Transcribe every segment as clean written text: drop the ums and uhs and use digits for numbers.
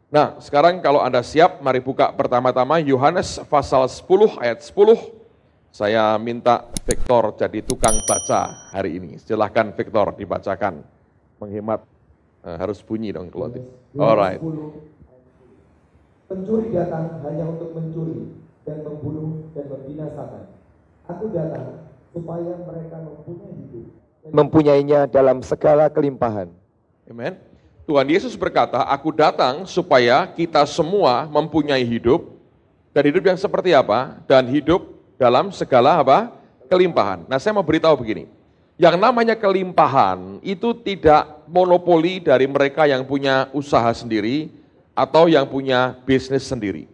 Nah, sekarang kalau Anda siap, mari buka pertama-tama Yohanes pasal 10 ayat 10. Saya minta Victor jadi tukang baca hari ini. Silahkan Victor dibacakan. Menghemat, harus bunyi dong kalau alright. Pencuri datang hanya untuk mencuri dan membunuh dan membinasakan. Aku datang supaya mereka mempunyai hidup, mempunyainya dalam segala kelimpahan. Amen. Tuhan Yesus berkata, aku datang supaya kita semua mempunyai hidup, dan hidup yang seperti apa? Dan hidup dalam segala apa? Kelimpahan. Nah, saya mau beritahu begini, yang namanya kelimpahan itu tidak monopoli dari mereka yang punya usaha sendiri, atau yang punya bisnis sendiri.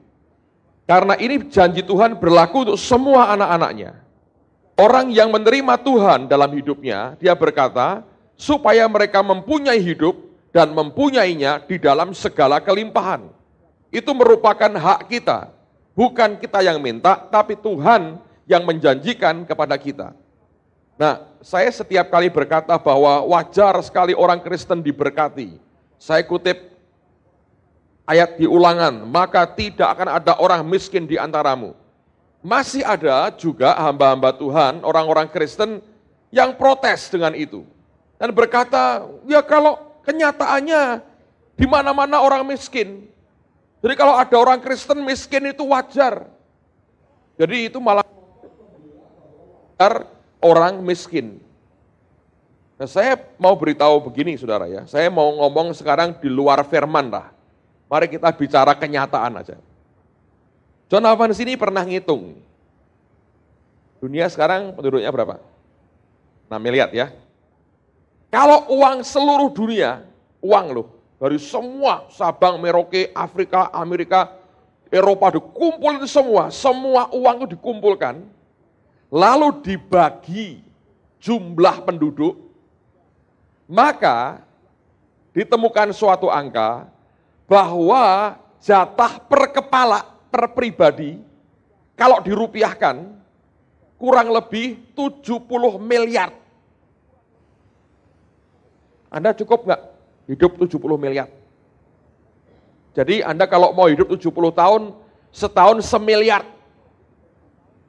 Karena ini janji Tuhan berlaku untuk semua anak-anaknya. Orang yang menerima Tuhan dalam hidupnya, dia berkata, supaya mereka mempunyai hidup, dan mempunyainya di dalam segala kelimpahan. Itu merupakan hak kita. Bukan kita yang minta, tapi Tuhan yang menjanjikan kepada kita. Nah, saya setiap kali berkata bahwa wajar sekali orang Kristen diberkati. Saya kutip ayat di Ulangan, maka tidak akan ada orang miskin di antaramu. Masih ada juga hamba-hamba Tuhan, orang-orang Kristen yang protes dengan itu. Dan berkata, ya kalau kenyataannya di mana-mana orang miskin. Jadi kalau ada orang Kristen miskin itu wajar. Jadi itu malah orang miskin. Nah, saya mau beritahu begini saudara ya. Saya mau ngomong sekarang di luar firman lah. Mari kita bicara kenyataan aja. John Evans ini pernah ngitung. Dunia sekarang penduduknya berapa? 6 miliar ya. Kalau uang seluruh dunia, uang loh, dari semua Sabang, Merauke, Afrika, Amerika, Eropa dikumpulin semua uang itu dikumpulkan, lalu dibagi jumlah penduduk, maka ditemukan suatu angka bahwa jatah per kepala, per pribadi, kalau dirupiahkan, kurang lebih 70 miliar. Anda cukup nggak hidup 70 miliar? Jadi Anda kalau mau hidup 70 tahun, setahun semiliar.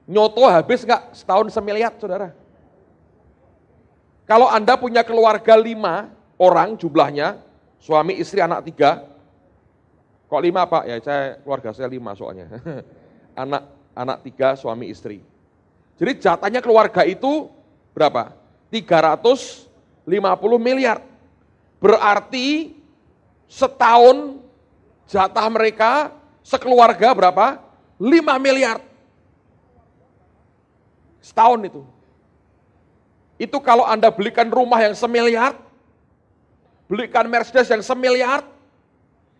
Nyoto habis nggak setahun semiliar, saudara? Kalau Anda punya keluarga 5 orang jumlahnya, suami, istri, anak 3. Kok 5 Pak? Ya keluarga saya 5 soalnya. anak 3, suami, istri. Jadi jatahnya keluarga itu berapa? 350 miliar. Berarti setahun jatah mereka sekeluarga berapa? 5 miliar. Setahun itu. Itu kalau Anda belikan rumah yang semiliar, belikan Mercedes yang semiliar,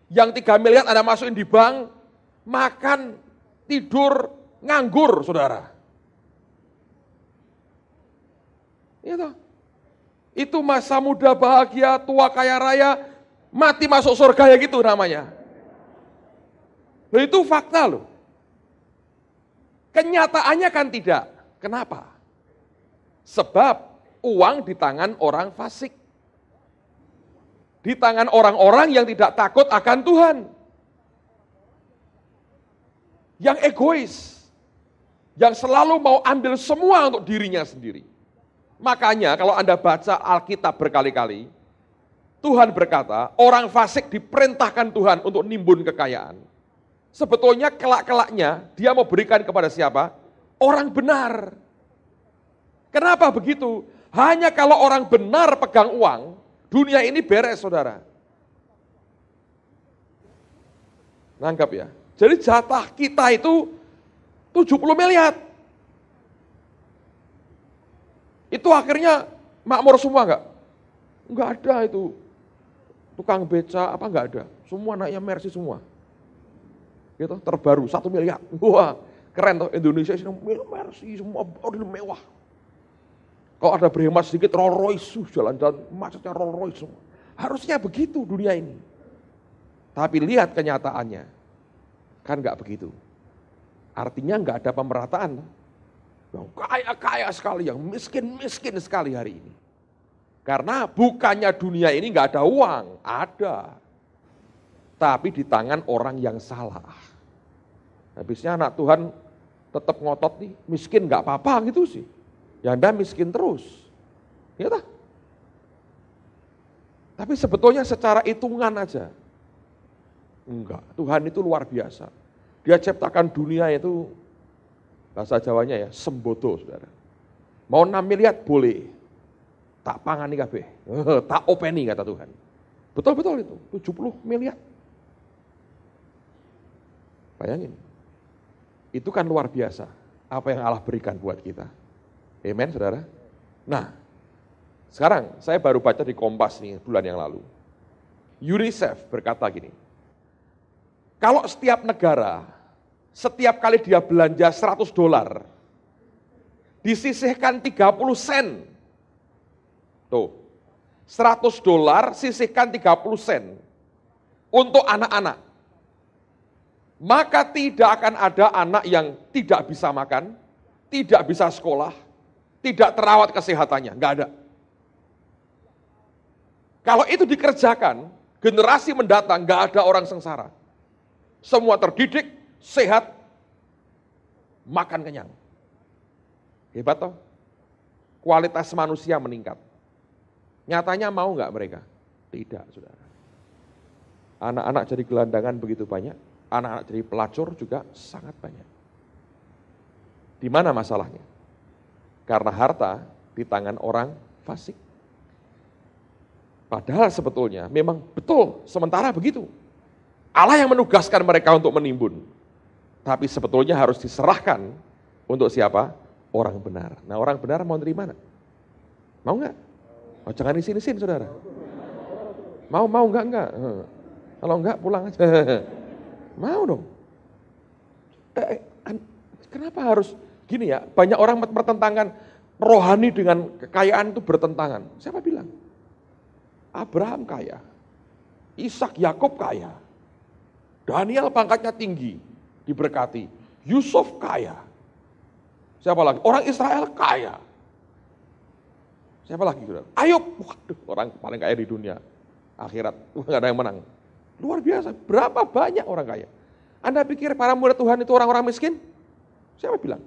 yang 3 miliar Anda masukin di bank, makan, tidur, nganggur, saudara. Itu. Itu masa muda bahagia, tua kaya raya, mati masuk surga ya gitu namanya. Loh, itu fakta loh. Kenyataannya kan tidak. Kenapa? Sebab uang di tangan orang fasik. Di tangan orang-orang yang tidak takut akan Tuhan. Yang egois. Yang selalu mau ambil semua untuk dirinya sendiri. Makanya kalau Anda baca Alkitab berkali-kali, Tuhan berkata, orang fasik diperintahkan Tuhan untuk nimbun kekayaan. Sebetulnya kelak-kelaknya dia mau berikan kepada siapa? Orang benar. Kenapa begitu? Hanya kalau orang benar pegang uang, dunia ini beres, saudara. Nangkap ya? Jadi jatah kita itu 70 miliar. Itu akhirnya makmur semua enggak? Enggak ada itu. Tukang beca apa enggak ada. Semua naiknya Mercy semua. Gitu, terbaru 1 miliar. Wah, keren tuh Indonesia ini Mercy semua mobil mewah. Kalau ada berhemat sedikit Rolls Royce, jalan-jalan macetnya Rolls Royce semua. Harusnya begitu dunia ini. Tapi lihat kenyataannya. Kan enggak begitu. Artinya enggak ada pemerataan. Yang kaya-kaya sekali, yang miskin-miskin sekali hari ini. Karena bukannya dunia ini nggak ada uang, ada. tapi di tangan orang yang salah. Habisnya anak Tuhan tetap ngotot nih, miskin nggak apa-apa gitu sih. Ya Anda miskin terus. Ya tak? Tapi sebetulnya secara hitungan aja. Enggak, Tuhan itu luar biasa. Dia ciptakan dunia itu, bahasa Jawanya ya, sembodo, saudara. Mau 6 miliar boleh. Tak pangani kabeh. Tak openi kata Tuhan. Betul-betul itu, 70 miliar. Bayangin. Itu kan luar biasa. Apa yang Allah berikan buat kita. Amen, saudara. Nah, sekarang saya baru baca di Kompas nih bulan yang lalu. UNICEF berkata gini, kalau setiap negara, setiap kali dia belanja $100, disisihkan 30 sen. Tuh, $100 sisihkan 30 sen untuk anak-anak. Maka tidak akan ada anak yang tidak bisa makan, tidak bisa sekolah, tidak terawat kesehatannya, enggak ada. Kalau itu dikerjakan, generasi mendatang enggak ada orang sengsara. Semua terdidik, sehat, makan kenyang. Hebat toh? Kualitas manusia meningkat. Nyatanya mau enggak mereka? Tidak, saudara. Anak-anak jadi gelandangan begitu banyak. Anak-anak jadi pelacur juga sangat banyak. Di mana masalahnya? Karena harta di tangan orang fasik. Padahal sebetulnya memang betul sementara begitu. Allah yang menugaskan mereka untuk menimbun. Tapi sebetulnya harus diserahkan untuk siapa? Orang benar. Nah, orang benar mau nerima mana? Mau enggak? Oh, jangan isin-isin, saudara. Mau enggak? Kalau enggak pulang aja. Mau dong. Kenapa harus gini ya? Banyak orang bertentangan rohani dengan kekayaan itu bertentangan. Siapa bilang? Abraham kaya, Ishak, Yakub kaya, Daniel pangkatnya tinggi, diberkati, Yusuf kaya. Siapa lagi? Orang Israel kaya. Siapa lagi? Ayub, waduh, orang paling kaya di dunia. Akhirat, nggak ada yang menang. Luar biasa, berapa banyak orang kaya. Anda pikir para murid Tuhan itu orang-orang miskin? Siapa bilang?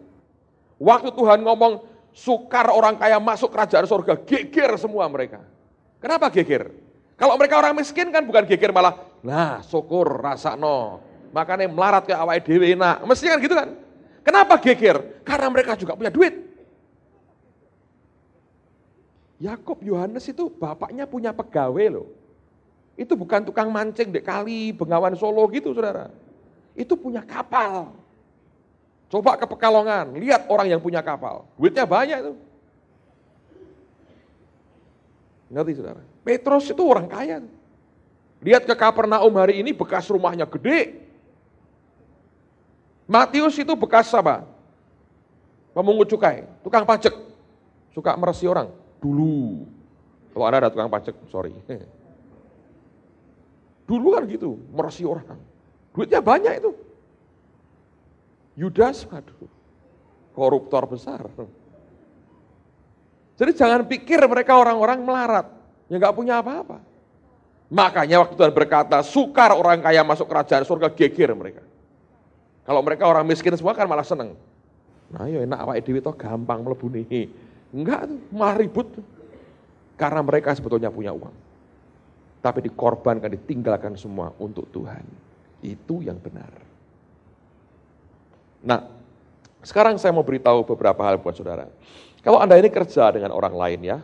Waktu Tuhan ngomong, sukar orang kaya masuk kerajaan surga, geger semua mereka. Kenapa geger? Kalau mereka orang miskin kan bukan geger malah, nah syukur rasakno, makanya melarat ke awake dhewe enak. Mestinya kan gitu kan? Kenapa geger? Karena mereka juga punya duit. Yakub Yohanes itu bapaknya punya pegawai loh. Itu bukan tukang mancing di kali, Bengawan Solo gitu, saudara. Itu punya kapal. Coba ke Pekalongan, lihat orang yang punya kapal. Duitnya banyak itu. Ngerti, saudara? Petrus itu orang kaya. Lihat ke Kapernaum hari ini, bekas rumahnya gede. Matius itu bekas apa? Pemungut cukai, tukang pajak. Suka meresi orang. Dulu. Kalau Anda ada tukang pajak, sorry. Dulu kan gitu, meresi orang. Duitnya banyak itu. Yudas, aduh, koruptor besar. Jadi jangan pikir mereka orang-orang melarat, yang gak punya apa-apa. Makanya waktu Tuhan berkata, sukar orang kaya masuk kerajaan surga, geger mereka. Kalau mereka orang miskin semua kan malah seneng. Nah ya enak, awake dhewe toh gampang mlebu nih. Enggak tuh, malah ribut tuh. Karena mereka sebetulnya punya uang. Tapi dikorbankan, ditinggalkan semua untuk Tuhan. Itu yang benar. Nah, sekarang saya mau beritahu beberapa hal buat saudara. Kalau Anda ini kerja dengan orang lain ya,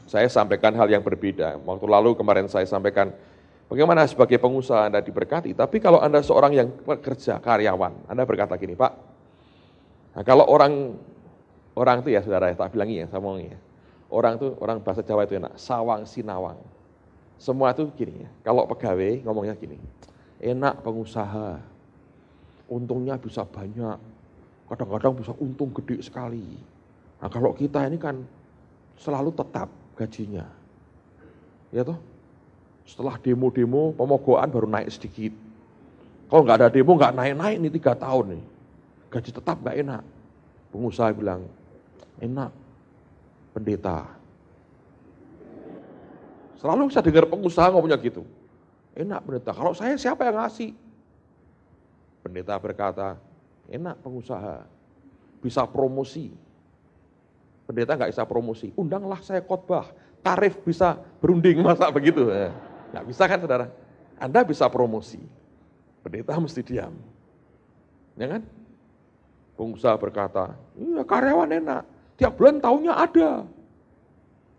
saya sampaikan hal yang berbeda. Waktu lalu kemarin saya sampaikan bagaimana sebagai pengusaha Anda diberkati. Tapi kalau Anda seorang yang bekerja, karyawan, Anda berkata gini, Pak, nah kalau orang itu ya saudara, tak bilangi ya, saya mau ya. Orang itu, orang bahasa Jawa itu enak, sawang sinawang. Semua itu gini ya, kalau pegawai ngomongnya gini, enak pengusaha, untungnya bisa banyak, kadang-kadang bisa untung gede sekali. Nah kalau kita ini kan selalu tetap gajinya, ya toh. Setelah demo-demo, pemogokan baru naik sedikit. Kalau nggak ada demo nggak naik-naik nih 3 tahun nih, gaji tetap nggak enak. Pengusaha bilang, enak pendeta. Selalu saya dengar pengusaha ngomongnya gitu. Enak pendeta, kalau saya siapa yang ngasih? Pendeta berkata, enak pengusaha, bisa promosi. Pendeta nggak bisa promosi, undanglah saya khotbah, tarif bisa berunding, masa begitu? Nggak bisa kan saudara? Anda bisa promosi, pendeta mesti diam. Ya kan? Pengusaha berkata, iya karyawan enak, tiap bulan tahunnya ada.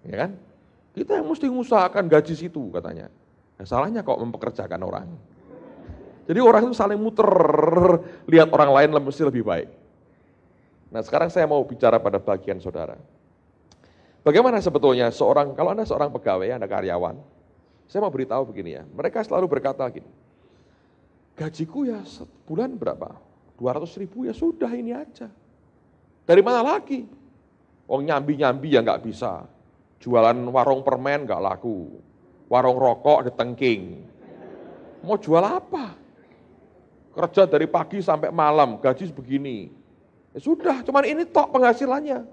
Ya kan? Kita yang mesti mengusahakan gaji situ katanya. Nah, salahnya kok mempekerjakan orang. Jadi orang itu saling muter, lihat orang lain mesti lebih baik. Nah sekarang saya mau bicara pada bagian saudara. Bagaimana sebetulnya kalau Anda seorang pegawai, Anda karyawan, saya mau beritahu begini ya, mereka selalu berkata gini, gajiku ya sebulan berapa? 200.000 ya sudah ini aja. Dari mana lagi? Nyambi-nyambi ya nggak bisa. Jualan warung permen nggak laku. Warung rokok ditengking. Mau jual apa? Kerja dari pagi sampai malam, gaji sebegini. Ya sudah, cuman ini tok penghasilannya.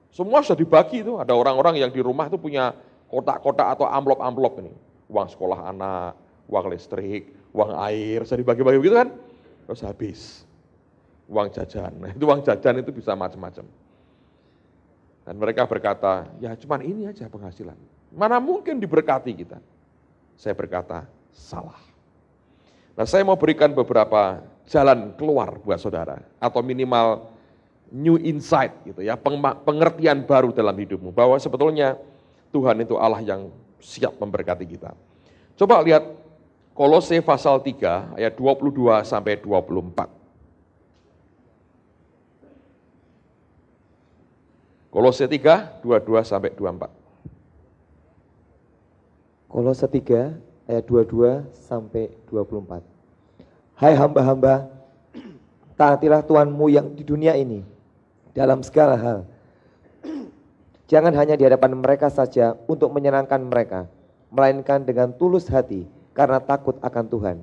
Semua sudah dibagi itu. Ada orang-orang yang di rumah itu punya kotak-kotak atau amplop-amplop ini. Uang sekolah anak, uang listrik, uang air, sudah dibagi-bagi begitu kan? Terus habis. Uang jajan. Nah, itu uang jajan itu bisa macam-macam. Dan mereka berkata, ya cuman ini aja penghasilan. Mana mungkin diberkati kita? Saya berkata, salah. Nah saya mau berikan beberapa jalan keluar buat saudara. Atau minimal new insight gitu ya, pengertian baru dalam hidupmu. Bahwa sebetulnya Tuhan itu Allah yang siap memberkati kita. Coba lihat Kolose pasal 3 ayat 22 sampai 24. Kolose 3, 22 sampai 24. Kolose 3 ayat 22 sampai 24. Hai hamba-hamba, taatilah Tuhanmu yang di dunia ini dalam segala hal. Jangan hanya di hadapan mereka saja untuk menyenangkan mereka, melainkan dengan tulus hati karena takut akan Tuhan.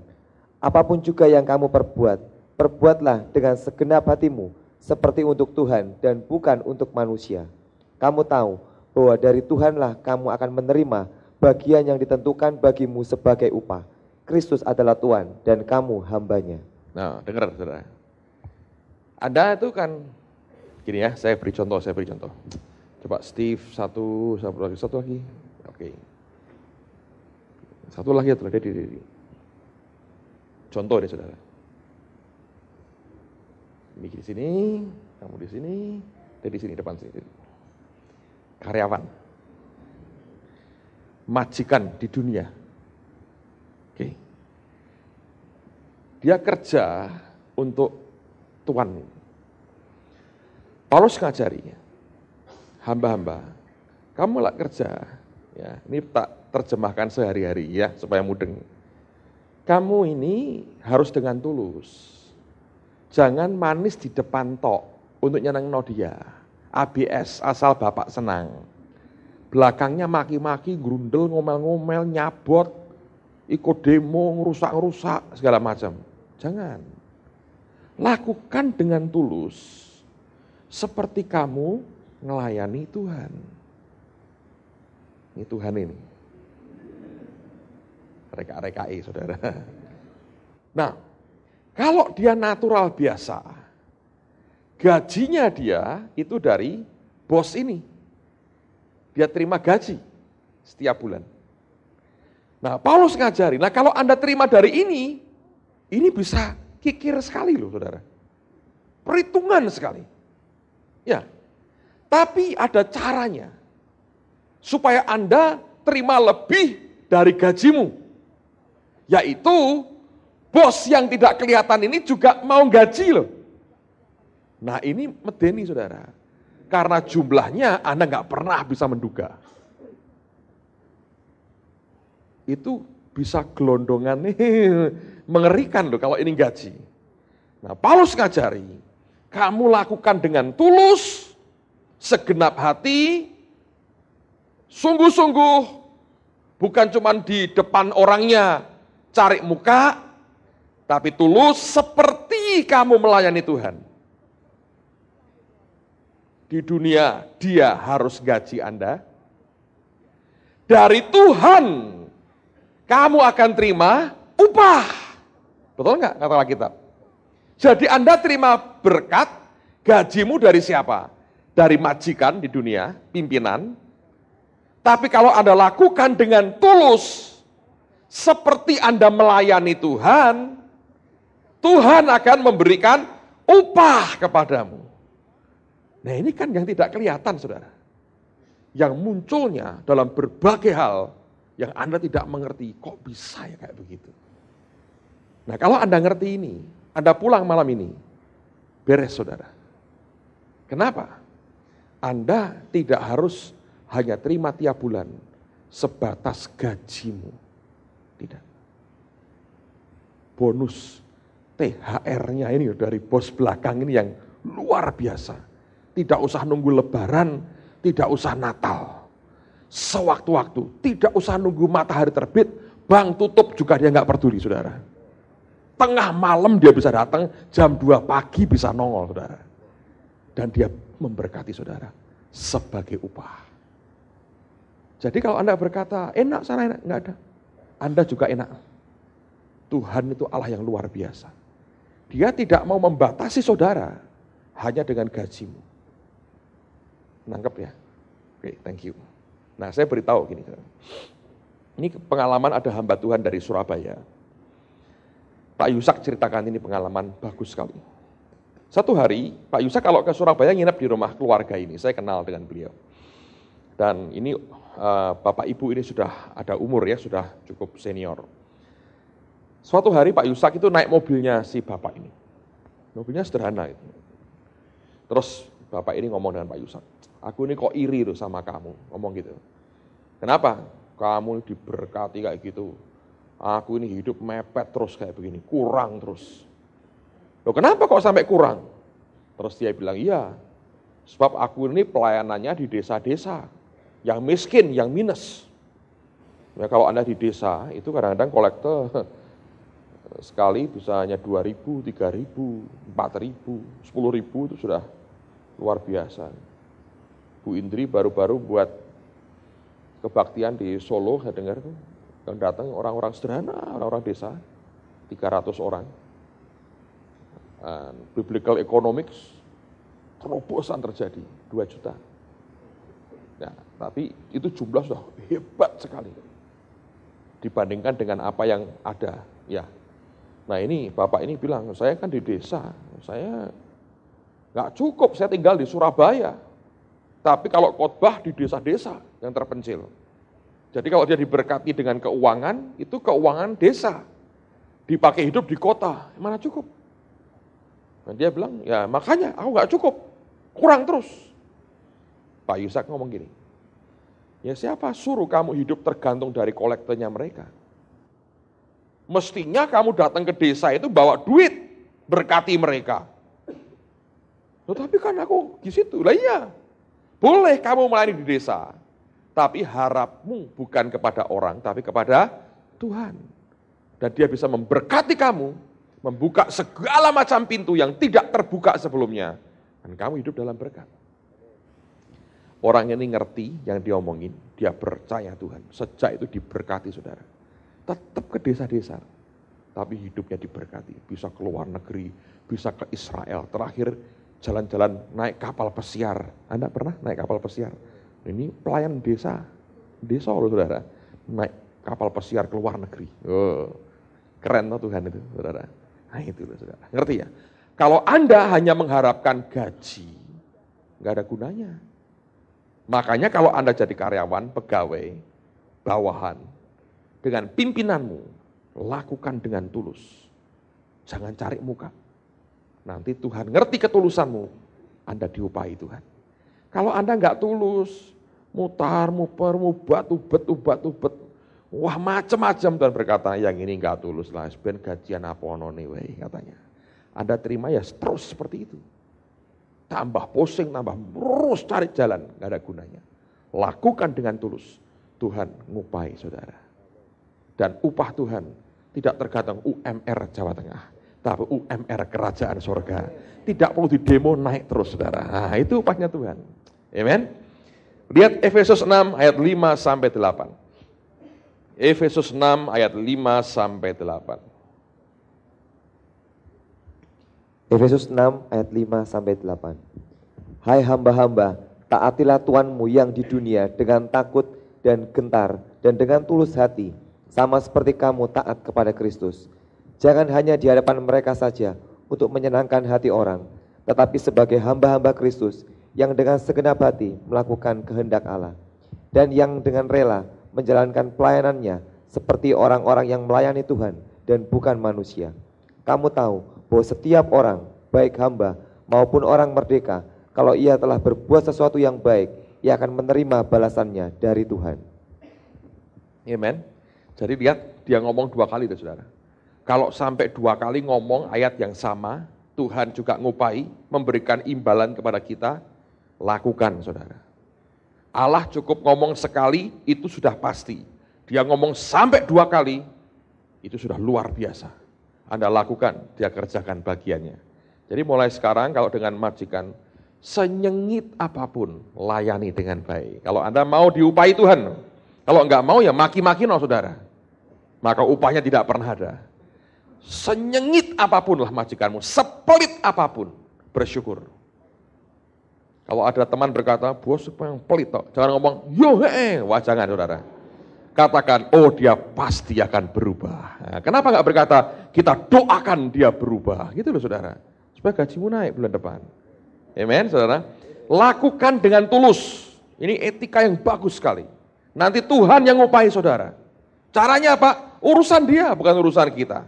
Apapun juga yang kamu perbuat, perbuatlah dengan segenap hatimu seperti untuk Tuhan dan bukan untuk manusia. Kamu tahu bahwa dari Tuhanlah kamu akan menerima bagian yang ditentukan bagimu sebagai upah. Kristus adalah Tuhan dan kamu hambanya. Nah, dengar saudara. Anda itu kan, gini ya, saya beri contoh. Coba Steve, satu lagi. Oke. Satu lagi, Dedi. Contoh deh saudara. Ini di sini, kamu di sini, di sini, depan sini. Karyawan. Majikan di dunia. Oke. Dia kerja untuk Tuhan. Paulus ngajari, hamba-hamba, kamu lah kerja. Ya, ini tak terjemahkan sehari-hari ya, supaya mudeng. Kamu ini harus dengan tulus. Jangan manis di depan tok untuk nyenengno dia. ABS asal bapak senang. Belakangnya maki-maki, grundel, ngomel-ngomel, nyabot, ikut demo, ngerusak-ngerusak, segala macam. Jangan. Lakukan dengan tulus, seperti kamu melayani Tuhan. Ini Tuhan ini. Reka-rekai, saudara. Nah, kalau dia natural biasa, gajinya dia itu dari bos ini. Dia terima gaji setiap bulan. Nah, Paulus ngajari, nah kalau Anda terima dari ini bisa kikir sekali loh saudara. Perhitungan sekali. Ya, tapi ada caranya. Supaya Anda terima lebih dari gajimu. Yaitu, bos yang tidak kelihatan ini juga mau gaji loh. Nah ini medeni saudara. Karena jumlahnya Anda nggak pernah bisa menduga. Itu bisa gelondongan nih, mengerikan loh kalau ini gaji. Nah Paulus ngajari, kamu lakukan dengan tulus, segenap hati, sungguh-sungguh, bukan cuma di depan orangnya cari muka, tapi tulus seperti kamu melayani Tuhan. Di dunia dia harus gaji Anda, Dari Tuhan kamu akan terima upah. Betul nggak kata Alkitab? Jadi Anda terima berkat, gajimu dari siapa? Dari majikan di dunia, pimpinan. Tapi kalau Anda lakukan dengan tulus, seperti Anda melayani Tuhan, Tuhan akan memberikan upah kepadamu. Nah ini kan yang tidak kelihatan, saudara. Yang munculnya dalam berbagai hal yang Anda tidak mengerti, kok bisa ya kayak begitu. Nah kalau Anda ngerti ini, Anda pulang malam ini, beres saudara. Kenapa? Anda tidak harus hanya terima tiap bulan sebatas gajimu. Tidak. Bonus THR-nya ini dari bos belakang ini yang luar biasa. Tidak usah nunggu lebaran, tidak usah Natal. Sewaktu-waktu, tidak usah nunggu matahari terbit, bank tutup juga dia nggak peduli, saudara. Tengah malam dia bisa datang, jam 2 pagi bisa nongol, saudara. Dan dia memberkati saudara sebagai upah. Jadi kalau Anda berkata, enak sana enak, enggak ada. Anda juga enak. Tuhan itu Allah yang luar biasa. Dia tidak mau membatasi saudara hanya dengan gajimu. Nangkep ya? Oke, thank you. Nah, saya beritahu gini. Ini pengalaman ada hamba Tuhan dari Surabaya. Pak Yusak ceritakan ini pengalaman bagus sekali. Satu hari, Pak Yusak kalau ke Surabaya nginep di rumah keluarga ini. Saya kenal dengan beliau. Dan ini Bapak Ibu ini sudah ada umur ya, sudah cukup senior. Suatu hari Pak Yusak itu naik mobilnya si Bapak ini. Mobilnya sederhana itu. Terus Bapak ini ngomong dengan Pak Yusak, aku ini kok iri tuh sama kamu, ngomong gitu. Kenapa? Kamu diberkati kayak gitu. Aku ini hidup mepet terus kayak begini, kurang terus. Loh kenapa kok sampai kurang? Terus dia bilang, iya, sebab aku ini pelayanannya di desa-desa, yang miskin, yang minus. Ya kalau Anda di desa, itu kadang-kadang kolektor sekali bisa hanya 2.000, 3.000, 4.000, 10.000 itu sudah luar biasa. Bu Indri baru-baru buat kebaktian di Solo, saya dengar tuh, yang datang orang-orang sederhana, orang-orang desa, 300 orang. And biblical economics, terobosan terjadi, 2 juta. Nah, tapi itu jumlah sudah hebat sekali dibandingkan dengan apa yang ada. Ya, nah ini Bapak ini bilang, saya kan di desa, saya nggak cukup, saya tinggal di Surabaya. Tapi kalau khotbah di desa-desa yang terpencil. Jadi kalau dia diberkati dengan keuangan, itu keuangan desa. Dipakai hidup di kota, mana cukup? Dan dia bilang, ya makanya aku nggak cukup, kurang terus. Pak Yusak ngomong gini, ya siapa suruh kamu hidup tergantung dari kolektornya mereka? Mestinya kamu datang ke desa itu bawa duit, berkati mereka. Tetapi kan aku di situ, lah iya. Boleh kamu melayani di desa, tapi harapmu bukan kepada orang, tapi kepada Tuhan. Dan dia bisa memberkati kamu, membuka segala macam pintu yang tidak terbuka sebelumnya. Dan kamu hidup dalam berkat. Orang ini ngerti yang dia omongin, dia percaya Tuhan. Sejak itu diberkati saudara. Tetap ke desa-desa, tapi hidupnya diberkati. Bisa ke luar negeri, bisa ke Israel. Terakhir jalan-jalan naik kapal pesiar. Anda pernah naik kapal pesiar? Ini pelayan desa loh saudara. Naik kapal pesiar ke luar negeri. Oh, keren loh Tuhan itu saudara. Nah itu loh saudara. Ngerti ya? Kalau Anda hanya mengharapkan gaji, nggak ada gunanya. Makanya kalau Anda jadi karyawan, pegawai, bawahan, dengan pimpinanmu, lakukan dengan tulus. Jangan cari muka. Nanti Tuhan ngerti ketulusanmu, Anda diupahi Tuhan. Kalau Anda nggak tulus, mutar, muper, mubat, ubet, wah macam-macam Tuhan berkata, yang ini nggak tulus lah, ben gajian apa none we katanya. Anda terima ya terus seperti itu. Tambah pusing, tambah terus cari jalan, nggak ada gunanya. Lakukan dengan tulus, Tuhan ngupahi saudara. Dan upah Tuhan tidak tergantung UMR Jawa Tengah, tapi UMR Kerajaan Surga. Tidak perlu di demo naik terus saudara. Nah itu upahnya Tuhan. Amen. Lihat Efesus 6 ayat 5 sampai 8. Efesus 6 ayat 5 sampai 8. Efesus 6 ayat 5 sampai 8. Hai hamba-hamba, taatilah Tuhanmu yang di dunia dengan takut dan gentar dan dengan tulus hati, sama seperti kamu taat kepada Kristus. Jangan hanya di hadapan mereka saja untuk menyenangkan hati orang, tetapi sebagai hamba-hamba Kristus yang dengan segenap hati melakukan kehendak Allah, dan yang dengan rela menjalankan pelayanannya seperti orang-orang yang melayani Tuhan dan bukan manusia. Kamu tahu bahwa setiap orang, baik hamba maupun orang merdeka, kalau ia telah berbuat sesuatu yang baik, ia akan menerima balasannya dari Tuhan. Amen. Jadi lihat, dia ngomong 2 kali tuh saudara. Kalau sampai 2 kali ngomong ayat yang sama, Tuhan juga ngupai, memberikan imbalan kepada kita, lakukan saudara. Allah cukup ngomong sekali, itu sudah pasti. Dia ngomong sampai 2 kali, itu sudah luar biasa. Anda lakukan, dia kerjakan bagiannya. Jadi mulai sekarang kalau dengan majikan, senyengit apapun, layani dengan baik. Kalau Anda mau diupahi Tuhan, kalau enggak mau ya maki-maki no saudara. Maka upahnya tidak pernah ada. Senyengit apapun lah majikanmu, sepelit apapun, bersyukur. Kalau ada teman berkata, bos yang pelit toh, jangan ngomong, wah jangan saudara. Katakan, oh dia pasti akan berubah. Nah, kenapa enggak berkata, kita doakan dia berubah, gitu loh saudara. Supaya gajimu naik bulan depan. Amen saudara. Lakukan dengan tulus. Ini etika yang bagus sekali. Nanti Tuhan yang ngupahi saudara. Caranya apa? Urusan dia, bukan urusan kita.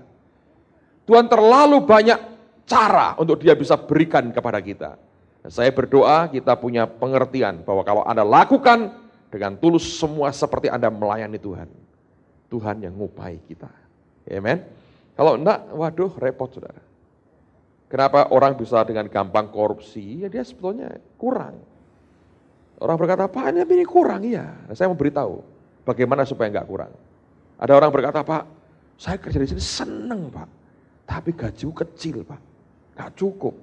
Tuhan terlalu banyak cara untuk dia bisa berikan kepada kita. Saya berdoa kita punya pengertian bahwa kalau Anda lakukan dengan tulus semua seperti Anda melayani Tuhan. Tuhan yang ngupahi kita. Amen. Kalau enggak, waduh repot saudara. Kenapa orang bisa dengan gampang korupsi? Ya dia sebetulnya kurang. Orang berkata, Pak ini kurang, iya. Saya mau beritahu bagaimana supaya enggak kurang. Ada orang berkata, Pak, saya kerja di sini seneng Pak, tapi gajiku kecil Pak, enggak cukup.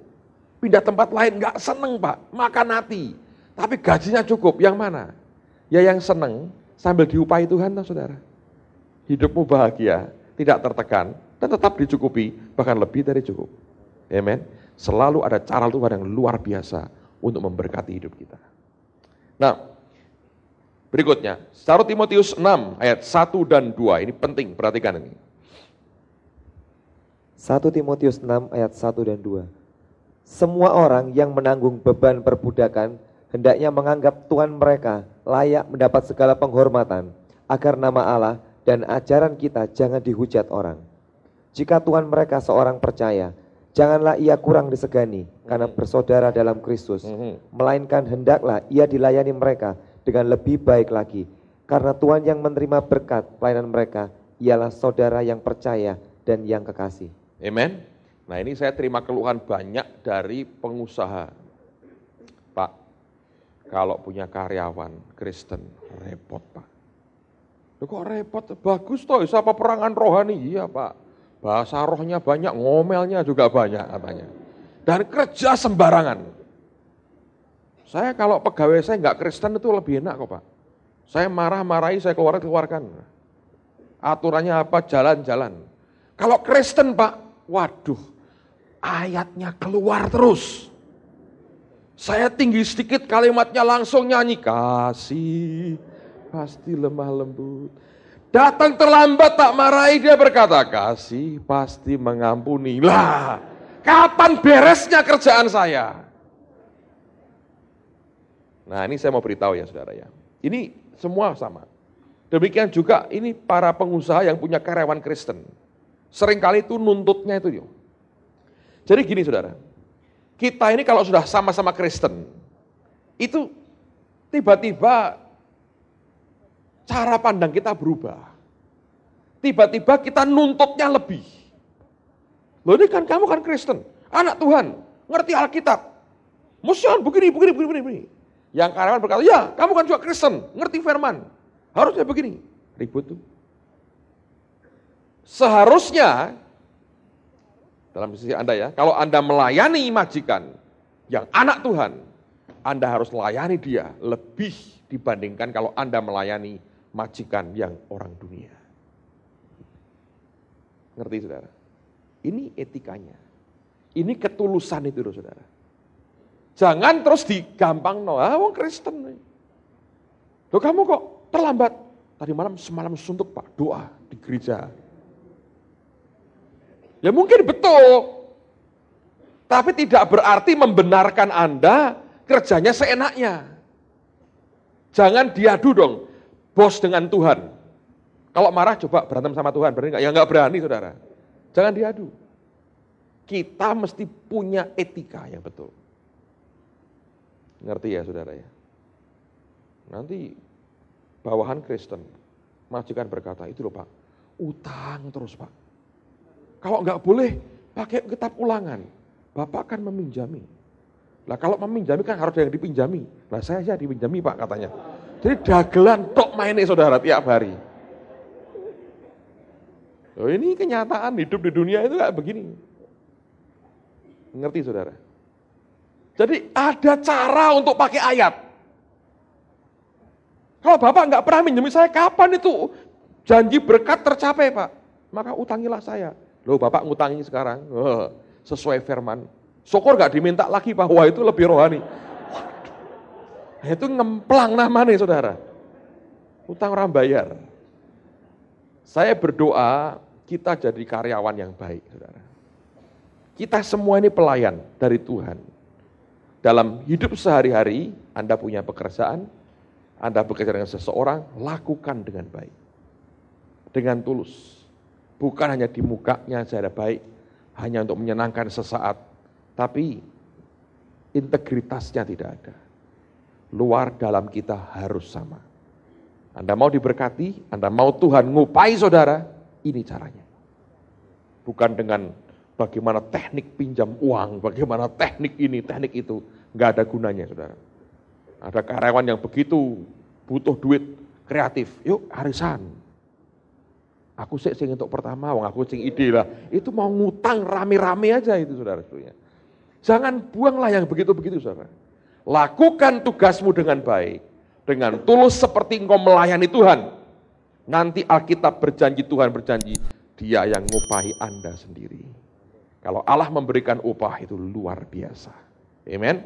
Pindah tempat lain enggak seneng Pak, makan hati, tapi gajinya cukup. Yang mana? Ya yang seneng sambil diupahi Tuhan, saudara. Hidupmu bahagia, tidak tertekan, dan tetap dicukupi, bahkan lebih dari cukup. Amen. Selalu ada cara Tuhan yang luar biasa untuk memberkati hidup kita. Nah, berikutnya, 1 Timotius 6 ayat 1 dan 2, ini penting, perhatikan ini. 1 Timotius 6 ayat 1 dan 2. Semua orang yang menanggung beban perbudakan hendaknya menganggap Tuhan mereka layak mendapat segala penghormatan, agar nama Allah dan ajaran kita jangan dihujat orang. Jika Tuhan mereka seorang percaya, janganlah ia kurang disegani karena bersaudara dalam Kristus, melainkan hendaklah ia dilayani mereka dengan lebih baik lagi, karena Tuhan yang menerima berkat pelayanan mereka ialah saudara yang percaya dan yang kekasih. Amen. Nah ini saya terima keluhan banyak dari pengusaha. Pak, kalau punya karyawan Kristen, repot Pak. Loh, kok repot? Bagus toh, siapa perangan rohani? Iya Pak, bahasa rohnya banyak, ngomelnya juga banyak katanya. Dan kerja sembarangan. Saya kalau pegawai saya nggak Kristen itu lebih enak kok Pak. Saya marah-marahi, saya keluarkan. Aturannya apa? Jalan-jalan. Kalau Kristen Pak, waduh, ayatnya keluar terus. Saya tinggi sedikit kalimatnya langsung nyanyi. Kasih pasti lemah lembut. Datang terlambat tak marahi, dia berkata kasih pasti mengampuni. Lah, kapan beresnya kerjaan saya? Nah ini saya mau beritahu ya saudara ya. Ini semua sama. Demikian juga ini para pengusaha yang punya karyawan Kristen. Seringkali itu nuntutnya itu. Jadi gini saudara, kita ini kalau sudah sama-sama Kristen, itu tiba-tiba cara pandang kita berubah. Tiba-tiba kita nuntutnya lebih. Loh ini kan kamu kan Kristen, anak Tuhan, ngerti Alkitab. Musuhan begini. Yang karyawan berkata, ya kamu kan juga Kristen, ngerti firman. Harusnya begini. Ribut tuh. Seharusnya dalam sisi Anda ya, kalau Anda melayani majikan yang anak Tuhan, Anda harus layani dia lebih dibandingkan kalau Anda melayani majikan yang orang dunia. Ngerti saudara? Ini etikanya. Ini ketulusan itu saudara. Jangan terus digampang, wong Kristen. Loh kamu kok terlambat? Tadi semalam suntuk Pak, doa di gereja. Ya mungkin betul. Tapi tidak berarti membenarkan Anda kerjanya seenaknya. Jangan diadu dong, bos dengan Tuhan. Kalau marah coba berantem sama Tuhan, berani nggak? Ya nggak berani saudara. Jangan diadu. Kita mesti punya etika yang betul. Ngerti ya saudara ya? Nanti bawahan Kristen, majikan berkata, itu loh Pak, utang terus Pak. Kalau nggak boleh pakai kitab ulangan, Bapak kan meminjami. Lah kalau meminjami kan harus ada yang dipinjami. Lah saya aja dipinjami Pak katanya. Jadi dagelan tok mainnya saudara tiap hari. Oh, ini kenyataan hidup di dunia itu kayak begini. Ngerti saudara? Jadi ada cara untuk pakai ayat. Kalau Bapak nggak pernah minjami saya, kapan itu janji berkat tercapai Pak? Maka utangilah saya. Loh Bapak ngutangi sekarang, sesuai firman. Syukur nggak diminta lagi Pak, wah itu lebih rohani. Waduh, itu ngemplang namanya saudara. Utang orang bayar. Saya berdoa kita jadi karyawan yang baik saudara. Kita semua ini pelayan dari Tuhan. Dalam hidup sehari-hari, Anda punya pekerjaan, Anda bekerja dengan seseorang, lakukan dengan baik. Dengan tulus. Bukan hanya di mukanya saja baik, hanya untuk menyenangkan sesaat, tapi integritasnya tidak ada. Luar dalam kita harus sama. Anda mau diberkati, Anda mau Tuhan ngupai saudara, ini caranya. Bukan dengan bagaimana teknik pinjam uang, bagaimana teknik ini, teknik itu. Nggak ada gunanya saudara. Ada karyawan yang begitu butuh duit kreatif, yuk arisan. Aku sing untuk pertama, aku sing ide lah. Itu mau ngutang rame-rame aja itu saudara-saudara. Jangan buanglah yang begitu-begitu saudara. Lakukan tugasmu dengan baik. Dengan tulus seperti engkau melayani Tuhan. Nanti Alkitab berjanji, Tuhan berjanji, Dia yang ngupahi Anda sendiri. Kalau Allah memberikan upah itu luar biasa. Amen.